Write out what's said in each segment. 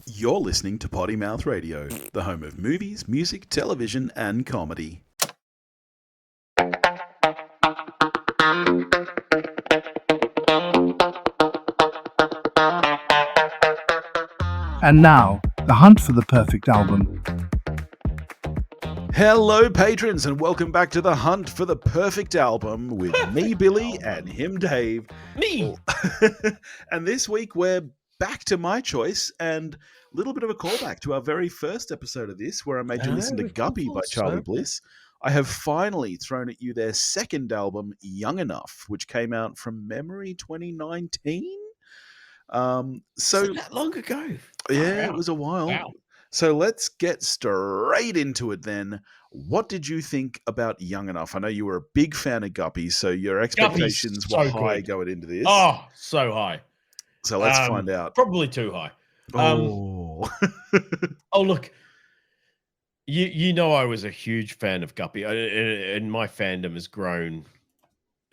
You're listening to Potty Mouth Radio, the home of movies, music, television, and comedy. And now, the hunt for the perfect album. Hello, patrons, and welcome back to the hunt for the perfect album with me, Billy, and him, Dave. Me! And this week we're back to my choice and a little bit of a callback to our very first episode of this, where I made you listen to Guppy by Charly Bliss. I have finally thrown at you their second album, Young Enough, which came out from memory 2019. So that long ago? Yeah, it was a while. Wow. So let's get straight into it then. What did you think about Young Enough? I know you were a big fan of Guppy, so your expectations were high going into this. Oh, so high. So let's find out. Probably too high. Oh, Look, you know I was a huge fan of Guppy, and my fandom has grown.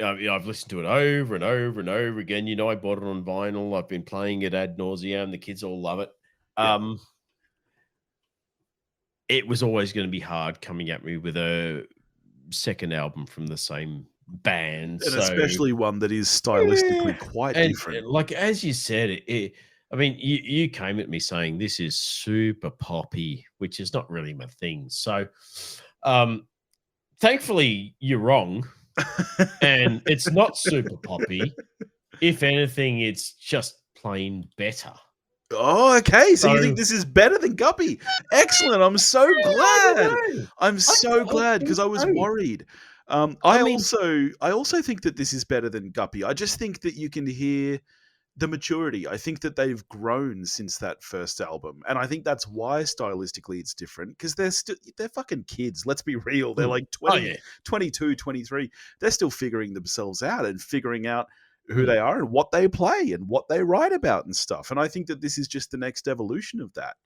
I've listened to it over and over and over again. You know, I bought it on vinyl. I've been playing it ad nauseam. The kids all love it. Yeah. It was always going to be hard coming at me with a second album from the same band. And especially one that is stylistically quite different. Like, as you said, you came at me saying this is super poppy, which is not really my thing. So thankfully you're wrong. And it's not super poppy. If anything, it's just plain better. Oh, okay. So you think this is better than Guppy? Excellent. I'm so glad. I'm so glad because I was worried. I also think that this is better than Guppy. I just think that you can hear the maturity. I think that they've grown since that first album, and I think that's why stylistically it's different, because they're fucking kids. Let's be real. They're like 20, 22, 23. They're still figuring themselves out and figuring out who they are and what they play and what they write about and stuff. And I think that this is just the next evolution of that.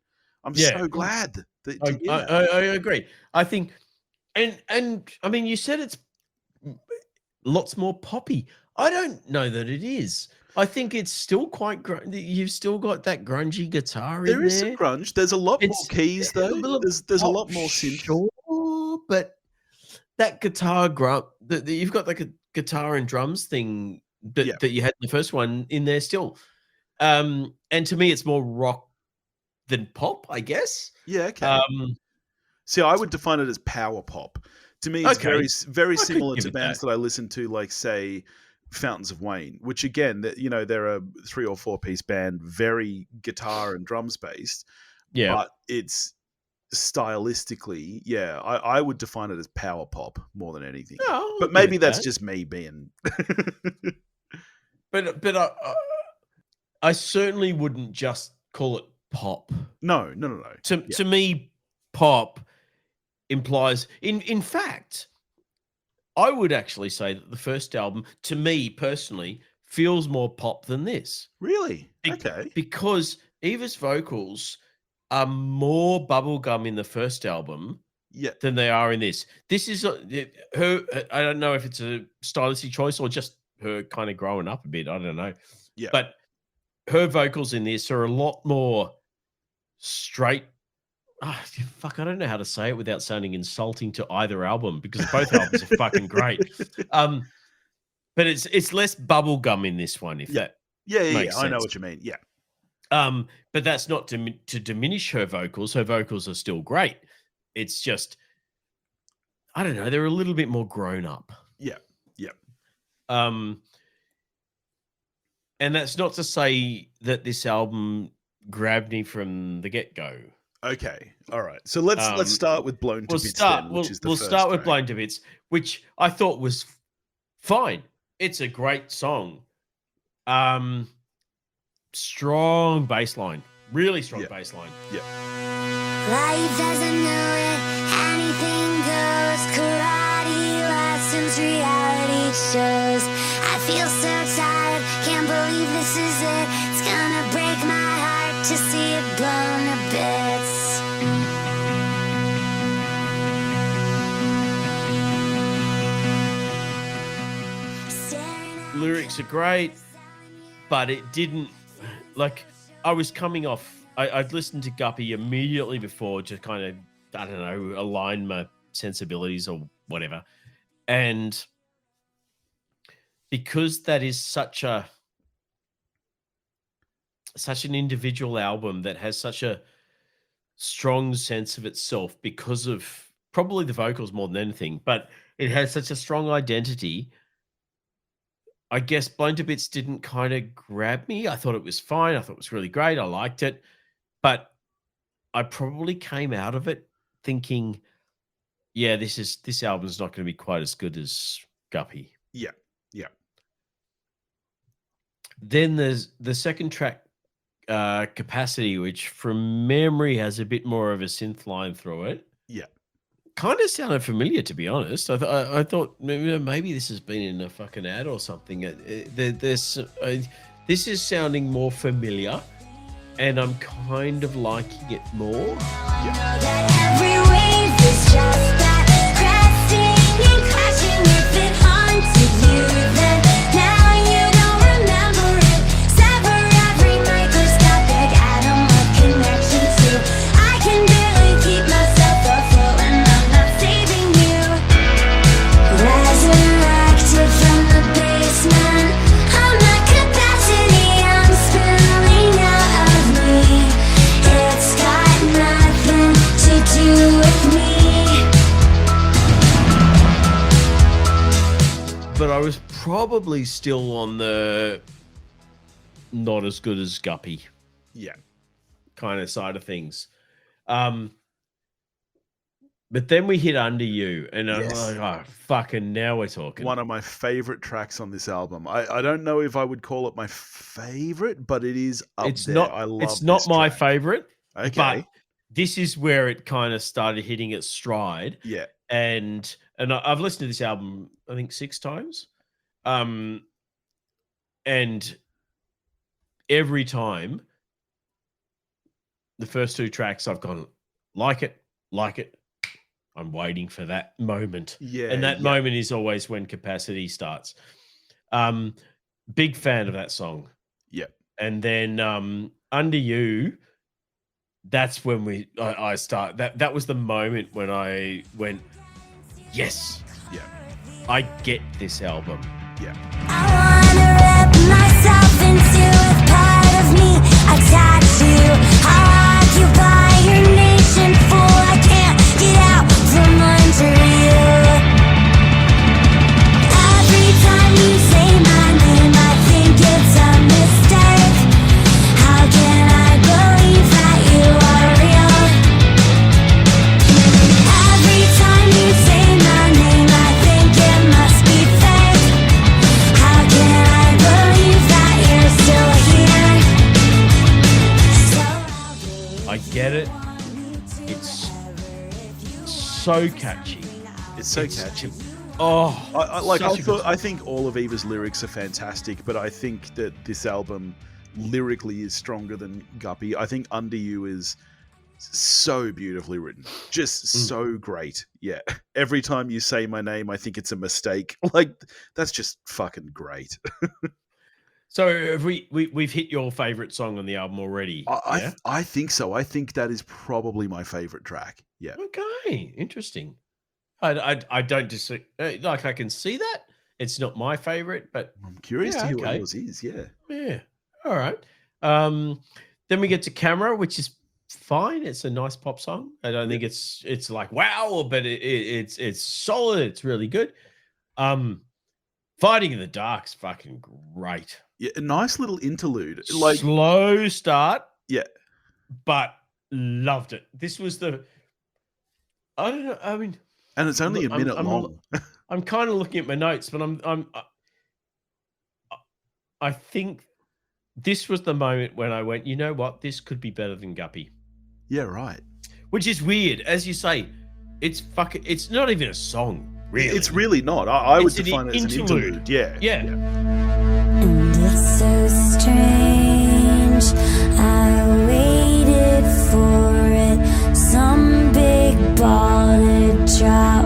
I'm so glad that I agree. I think, and I mean, you said it's lots more poppy. I don't know that it is. I think it's still quite you've still got that grungy guitar in there. There is some grunge. There's a lot more keys though. There's a lot more synth. Sure, but that guitar you've got like a guitar and drums thing that you had in the first one in there still. And to me, it's more rock than pop, I guess. Yeah, okay. See, I would define it as power pop. To me, it's very similar to bands that I listen to, like, say, Fountains of Wayne, which again, they're a 3 or 4 piece band, very guitar and drums based. Yeah. But it's stylistically, I would define it as power pop more than anything. Oh, but maybe that's just me being... But I certainly wouldn't just call it pop. No. To me, pop implies, in fact, I would actually say that the first album, to me personally, feels more pop than this. Really? Okay. Because Eva's vocals are more bubblegum in the first album than they are in this. This is her, I don't know if it's a stylistic choice or just her kind of growing up a bit. I don't know. Yeah. But her vocals in this are a lot more straight. I don't know how to say it without sounding insulting to either album, because both albums are fucking great. But it's less bubblegum in this one, if that makes sense. I know what you mean. Yeah. But that's not to diminish her vocals. Her vocals are still great. It's just, I don't know, they're a little bit more grown up. Yeah. And that's not to say that this album grabbed me from the get-go. Okay, all right. So let's start with Blown to Bits. We'll start with Blown to Bits, which I thought was fine. It's a great song. Strong bass line, really strong bass line. Yeah. Life as I know it, anything goes. Karate lessons, reality shows. I feel so tired, can't believe this is it. It's gonna break my heart to see it blown to bits. Lyrics are great. but it didn't. Like, I was coming off. I'd listened to Guppy immediately before to kind of, I don't know, align my sensibilities or whatever. And because that is such an individual album that has such a strong sense of itself because of probably the vocals more than anything, but it has such a strong identity. I guess Blown to Bits didn't kind of grab me. I thought it was fine. I thought it was really great. I liked it. But I probably came out of it thinking, yeah, this album's not going to be quite as good as Guppy. Yeah. Yeah. Then there's the second track, Capacity, which from memory has a bit more of a synth line through it. Yeah. Kind of sounded familiar, to be honest. I thought maybe this has been in a fucking ad or something. This is sounding more familiar, and I'm kind of liking it more. Every wave is just that crashing and crashing. If it haunted you, then now you don't remember it. Sever every microscopic atom of connection to. I can barely keep myself afloat when I'm not saving you. Resurrected from the basement. I'm the capacity I'm spilling out of me. It's got nothing to do with me. But I was probably still on the not as good as Guppy Yeah. kind of side of things. But then we hit Under You, and I was Yes. like, oh, fucking now we're talking. One of my favorite tracks on this album. I don't know if I would call it my favorite, but it is up It's there. not. I love It's not this my track. favorite. Okay. But this is where it kind of started hitting its stride. Yeah. And I've listened to this album, I think 6 times. And every time, the first 2 tracks, I've gone, like it. I'm waiting for that moment. Yeah. And that yeah. moment is always when Capacity starts. Big fan of that song. Yeah. And then Under You, that's when I start. That was the moment when I went, yes, Yeah. I get this album. Yeah. I wanna wrap myself into a part of me. Attach you, I'll occupy your nation full. I can't get out from under you. Every time you say my name, I think it's a mistake. How can I believe that you are real? Every time you say my name, I think it must be fake. How can I believe that you're still here? So I get it. It's so catchy. It's so catchy. Oh, I think all of Eva's lyrics are fantastic, but I think that this album lyrically is stronger than Guppy. I think Under You is so beautifully written. Just so great. Yeah. Every time you say my name, I think it's a mistake. Like, that's just fucking great. So have we've hit your favorite song on the album already? Yeah? I think so. I think that is probably my favorite track. Yeah. Okay, interesting. I don't disagree. Like, I can see that. It's not my favorite, but I'm curious Yeah, to hear what okay. yours is. Yeah. yeah. All right. Then we get to Camera, which is fine. It's a nice pop song. I don't think it's like wow, but it's solid. It's really good. Fighting in the Dark's fucking great. Yeah, a nice little interlude. Like, Slow start, yeah. but loved it. This was I don't know. I mean, And it's only a I'm- minute I'm- long. I'm kind of looking at my notes, but I think this was the moment when I went, you know what? This could be better than Guppy. Yeah, right. Which is weird. As you say, it's not even a song, really. It's really not. I would It's an define it as an interlude. interlude. Yeah. Yeah. And it's so strange. I waited for it, some big ball to drop,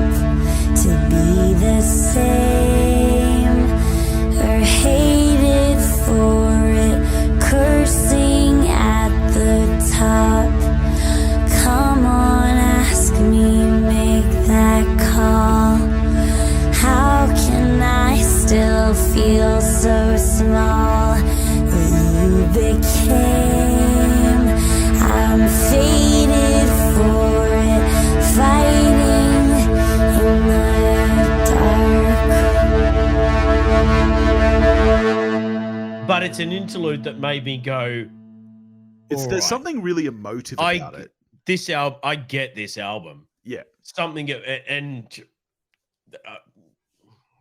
to be the same, or hated for so small. You became. I'm faded for it, fighting in the dark. But it's an interlude that made me go. There's something really emotive about it. I get this album. Yeah. Something, and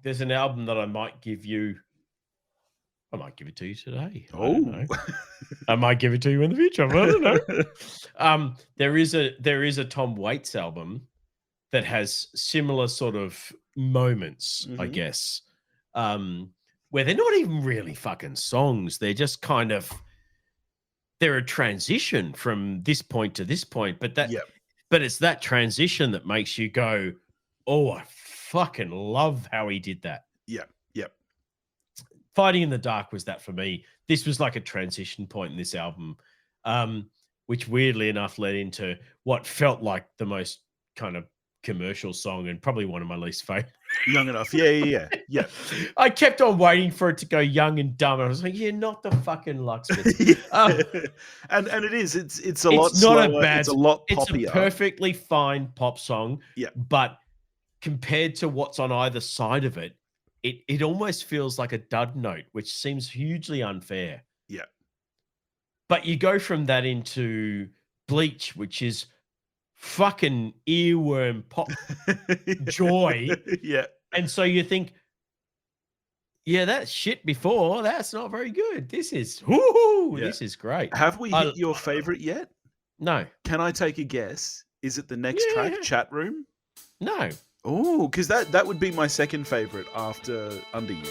there's an album that I might give you. I might give it to you today. I don't know. I might give it to you in the future. I don't know. There is a Tom Waits album that has similar sort of moments, I guess, where they're not even really fucking songs. They're just kind of they're a transition from this point to this point. But it's that transition that makes you go, "Oh, I fucking love how he did that." Yeah. Fighting in the Dark was that for me. This was like a transition point in this album, which weirdly enough led into what felt like the most kind of commercial song and probably one of my least favorite. Young Enough. Yeah. I kept on waiting for it to go Young and Dumb. I was like, yeah, not the fucking Luxford. And it is. It's a lot slower. It's a lot poppier. It's a perfectly fine pop song. Yeah. But compared to what's on either side of it, it almost feels like a dud note, which seems hugely unfair. Yeah. But you go from that into Bleach, which is fucking earworm pop joy. Yeah. And so you think, yeah, that shit before, that's not very good. This is, this is great. Have we hit your favorite yet? No. Can I take a guess? Is it the next track, Chat Room? No. Oh, because that would be my second favorite after Under You.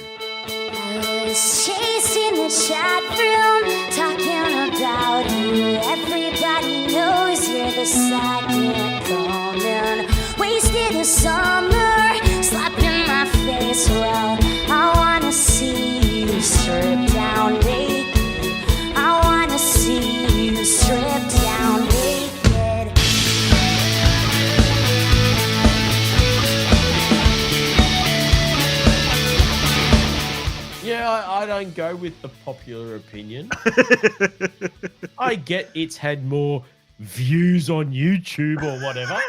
I was chasing the chat room, talking about you. Everybody knows you're the second coming. Wasted a summer, slapping my face. Well, I wanna see you stripped down naked. I wanna see you stripped down naked. Yeah, I don't go with the popular opinion. I get it's had more views on YouTube or whatever.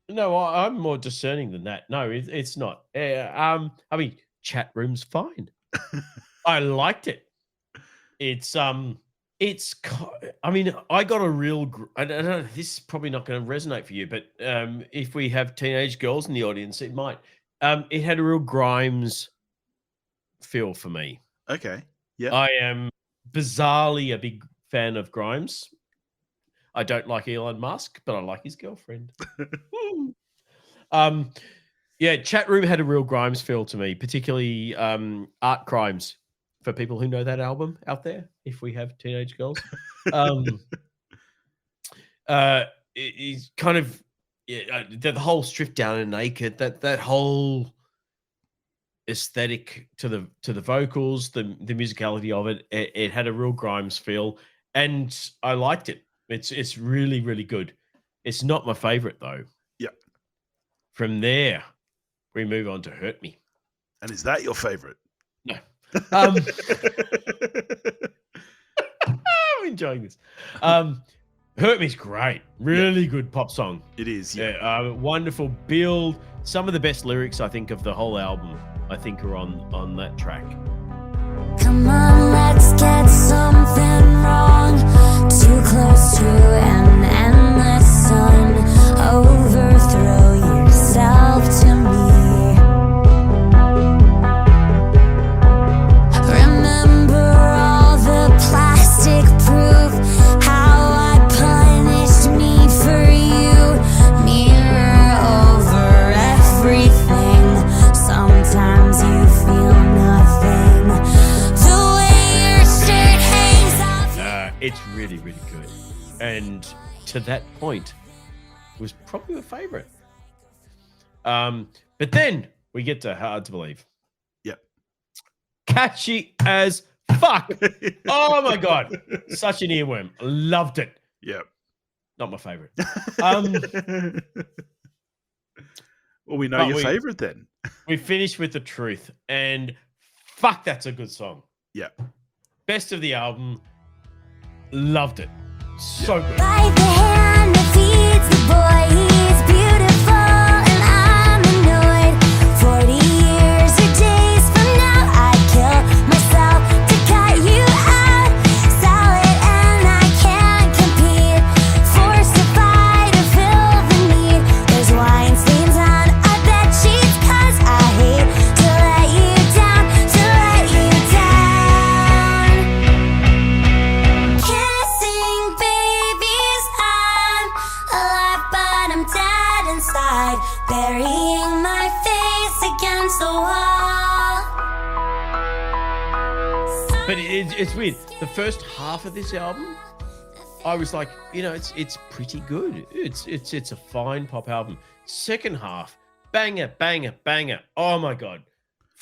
No, I'm more discerning than that. No, it's not. I mean, Chat Room's fine. I liked it. I mean, I got a real. I don't know. This is probably not going to resonate for you, but if we have teenage girls in the audience, it might. It had a real Grimes feel for me. Okay. Yeah. I am bizarrely a big fan of Grimes. I don't like Elon Musk, but I like his girlfriend. Yeah, Chat Room had a real Grimes feel to me, particularly Art Crimes, for people who know that album out there, if we have teenage girls. It's kind of the whole stripped down and naked, that whole aesthetic to the vocals, the musicality of it, it had a real Grimes feel, and I liked it. It's really, really good. It's not my favorite though. Yeah. From there, we move on to Hurt Me. And is that your favorite? No. I'm enjoying this. Hurt Me's great. Really good pop song. It is. Yeah. Wonderful build. Some of the best lyrics, I think, of the whole album, I think, are on that track. Come on, let's get something wrong. Too close to an endless sun. Overthrow yourself to me. Remember all the plastic proof. How I punished me for you. Mirror over everything. Sometimes you feel nothing. The way your shirt hangs off. It's really, really good. And to that point, was probably my favorite. But then we get to Hard to Believe. Yep. Catchy as fuck. Oh my God. Such an earworm. Loved it. Yep. Not my favorite. Well, we know But your favorite then. We finished with The Truth, and fuck, that's a good song. Yeah. Best of the album. Loved it. So good. Like the hand that feeds the boy, he's beautiful and I'm annoyed. 40 years or days from now, I kill myself to cut you out. Solid and I can't compete. Forced to fight to fill the need. There's wine stains on our bed sheets, 'cause I hate to let you down, to let you down. Kissing babies, I'm alive, but I'm dead inside. Burying my face against the wall. But it's weird. The first half of this album, I was like, it's pretty good. It's a fine pop album. Second half, banger, banger, banger. Oh my god.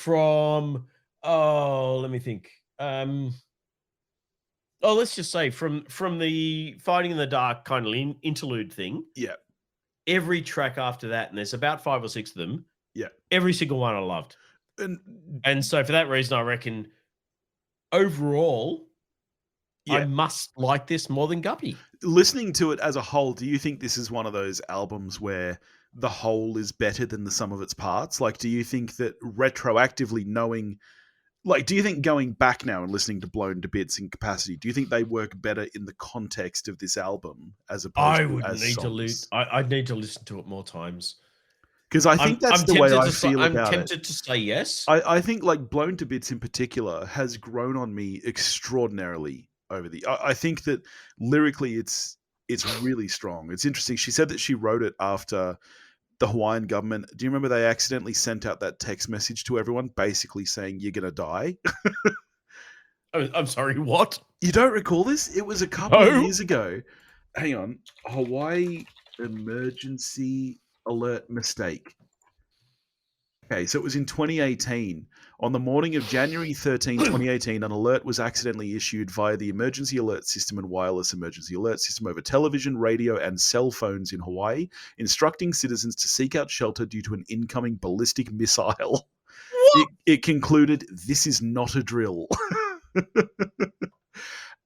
Let me think. Let's just say from the Fighting in the Dark kind of interlude thing. Yeah. Every track after that, and there's about 5 or 6 of them. Yeah. Every single one I loved. And so for that reason, I reckon overall, I must like this more than Guppy. Listening to it as a whole, do you think this is one of those albums where the whole is better than the sum of its parts? Like, do you think that retroactively knowing, like, do you think going back now and listening to Blown to Bits in Capacity, do you think they work better in the context of this album as opposed to as songs? I'd need to listen to it more times. Because I think that's the way I feel about it. I'm tempted to say yes. I think like Blown to Bits in particular has grown on me extraordinarily over the. I think that lyrically it's really strong. It's interesting. She said that she wrote it after the Hawaiian government. Do you remember they accidentally sent out that text message to everyone, basically saying you're gonna die? I'm sorry, what? You don't recall this? It was a couple of years ago. Hang on, Hawaii emergency alert mistake. Okay, so it was in 2018. On the morning of January 13, 2018, an alert was accidentally issued via the emergency alert system and wireless emergency alert system over television, radio, and cell phones in Hawaii, instructing citizens to seek out shelter due to an incoming ballistic missile. It concluded, "This is not a drill."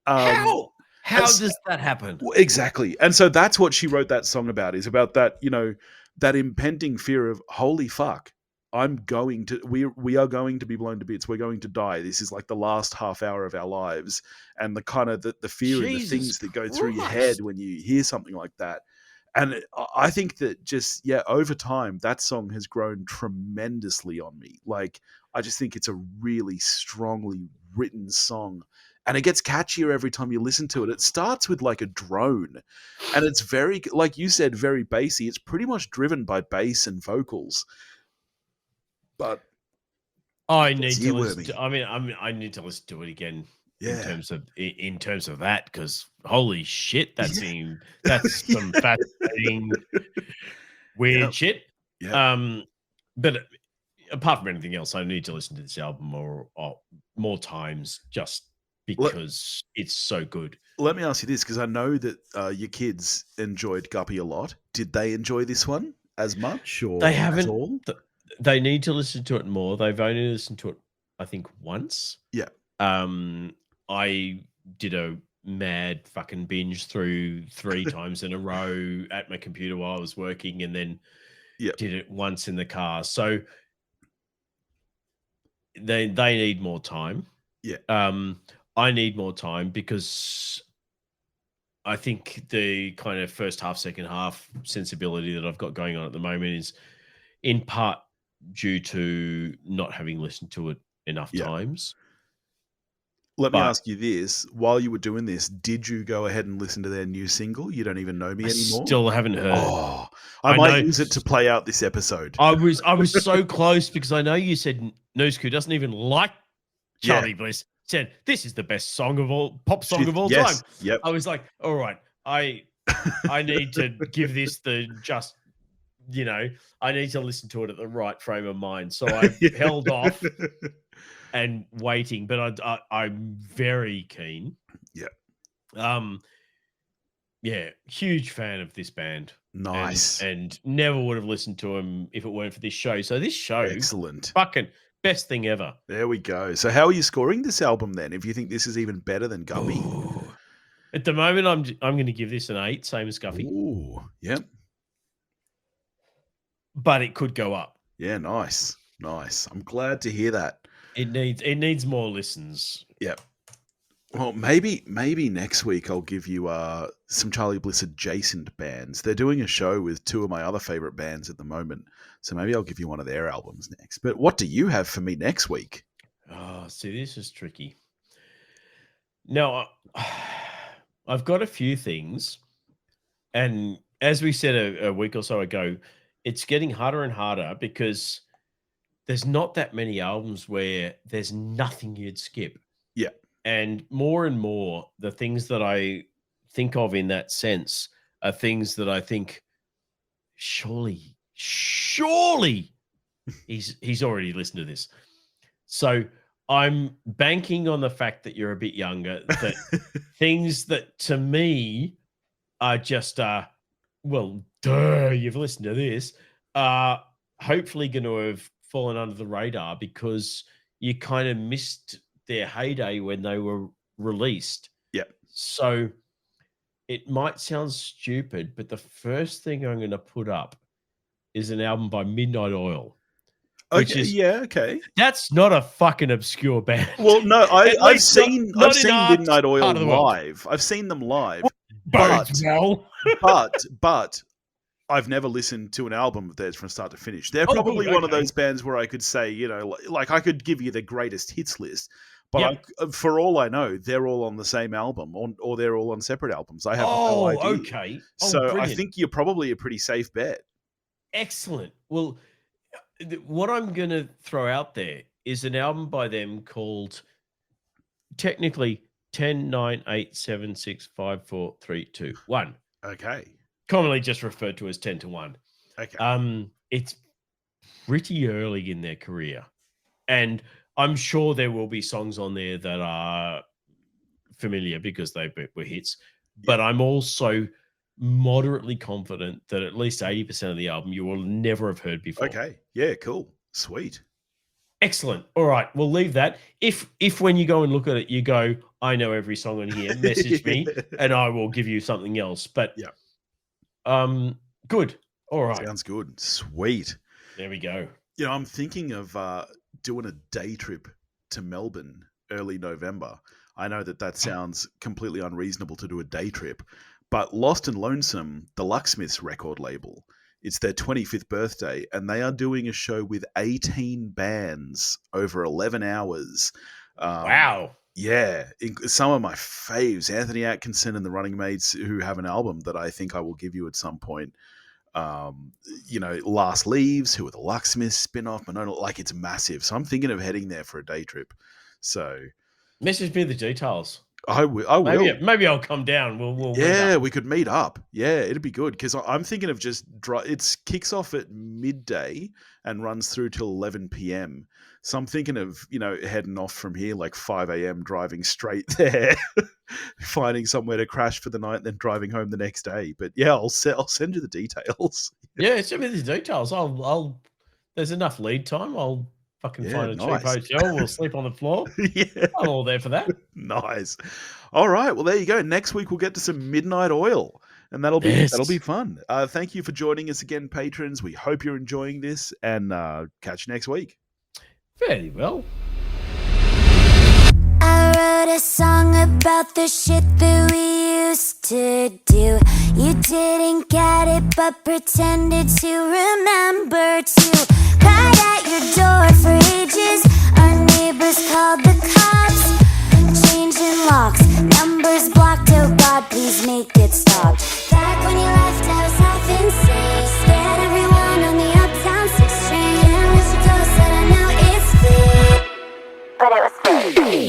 How does that happen? Exactly. And so that's what she wrote that song about, is about that, that impending fear of, holy fuck, we are going to be blown to bits. We're going to die. This is like the last half hour of our lives. And the kind of the fear and the things that go through your head when you hear something like that. And I think that just, over time, that song has grown tremendously on me. Like, I just think it's a really strongly written song. And it gets catchier every time you listen to it. It starts with like a drone. And it's very, like you said, very bassy. It's pretty much driven by bass and vocals. But I need to listen to, I need to listen to it again. Yeah. In terms of that, because holy shit, that's some fascinating weird shit. Yeah. But apart from anything else, I need to listen to this album more times just because it's so good. Let me ask you this, because I know that your kids enjoyed Guppy a lot. Did they enjoy this one as much, or they haven't? At all? They need to listen to it more. They've only listened to it, I think, once. Yeah. I did a mad fucking binge through 3 times in a row at my computer while I was working, and then did it once in the car. So they need more time. Yeah. I need more time because I think the kind of first half, second half sensibility that I've got going on at the moment is in part due to not having listened to it enough times. Let me ask you this. While you were doing this, did you go ahead and listen to their new single, You Don't Even Know Me Anymore? Still haven't heard. Oh, I might use it to play out this episode. I was so close because I know you said Nusku doesn't even like Charly Bliss. Said this is the best pop song of all time. Yep. I was like, all right, I need to give this I need to listen to it at the right frame of mind. So I held off and waiting, but I'm very keen. Yeah. Huge fan of this band. Nice. And never would have listened to him if it weren't for this show. So this show, Excellent. fucking best thing ever. There we go. So how are you scoring this album then? If you think this is even better than Guppy? At the moment, I'm going to give this an 8, same as Guppy. Ooh, yep. But it could go up. Yeah, nice. I'm glad to hear that. It needs more listens. Yep. Well, maybe next week I'll give you some Charly Bliss adjacent bands. They're doing a show with two of my other favorite bands at the moment, so maybe I'll give you one of their albums next. But what do you have for me next week? Oh, see, this is tricky. Now, I've got a few things, and as we said a week or so ago, it's getting harder and harder because there's not that many albums where there's nothing you'd skip. Yeah. And more, the things that I think of in that sense are things that I think, surely he's already listened to this. So I'm banking on the fact that you're a bit younger, that things that to me are just, well, duh, you've listened to this, are hopefully going to have fallen under the radar because you kind of missed their heyday when they were released. Yep. So it might sound stupid, but the first thing I'm going to put up is an album by Midnight Oil. Okay. That's not a fucking obscure band. Well, no, I've seen Midnight Oil live. I've seen them live, but I've never listened to an album of theirs from start to finish. They're probably one of those bands where I could say, you know, like I could give you the greatest hits list, but for all I know, they're all on the same album or they're all on separate albums. I have no idea. Okay. So brilliant. I think you're probably a pretty safe bet. Excellent. Well, what I'm going to throw out there is an album by them called technically 10, 9, 8, 7, 6, 5, 4, 3, 2, 1. Okay. Commonly just referred to as 10 to 1. Okay. It's pretty early in their career. And I'm sure there will be songs on there that are familiar because they were hits. But I'm also moderately confident that at least 80% of the album you will never have heard before. Okay. Yeah, cool. Sweet. Excellent. All right, we'll leave that. If when you go and look at it, you go, I know every song on here, message me and I will give you something else. But good. All right. Sounds good. Sweet. There we go. You know, I'm thinking of doing a day trip to Melbourne early November. I know that sounds completely unreasonable to do a day trip, but Lost and Lonesome, the Lucksmiths record label, it's their 25th birthday, and they are doing a show with 18 bands over 11 hours. Wow. Yeah. Some of my faves, Anthony Atkinson and the Running Mates, who have an album that I think I will give you at some point. You know, Last Leaves, who are the Lucksmiths spin-off, Monona, like it's massive. So I'm thinking of heading there for a day trip. So message me the details. I will. Maybe I'll come down. We'll we could meet up. Yeah, it'd be good because I'm thinking of just it kicks off at midday and runs through till 11 p.m. So I'm thinking of, you know, heading off from here like 5 a.m., driving straight there, finding somewhere to crash for the night, and then driving home the next day. But yeah, I'll send you the details. Yeah, send me the details. I'll. There's enough lead time. I'll fucking find a cheap hotel. We'll sleep on the floor. Yeah, I'm all there for that. Nice. All right. Well, there you go. Next week we'll get to some Midnight Oil, and that'll be fun. Thank you for joining us again, patrons. We hope you're enjoying this, and catch you next week. Very well. I wrote a song about the shit that we used to do. You didn't get it, but pretended to remember to. Cried at your door for ages. Our neighbors called the cops. Changing locks, numbers blocked. Oh God, please make it stop. Back when you left, I was half insane. Scared everyone on the uptown 6th Street. And let you go, said I know it's fate, but it was fake.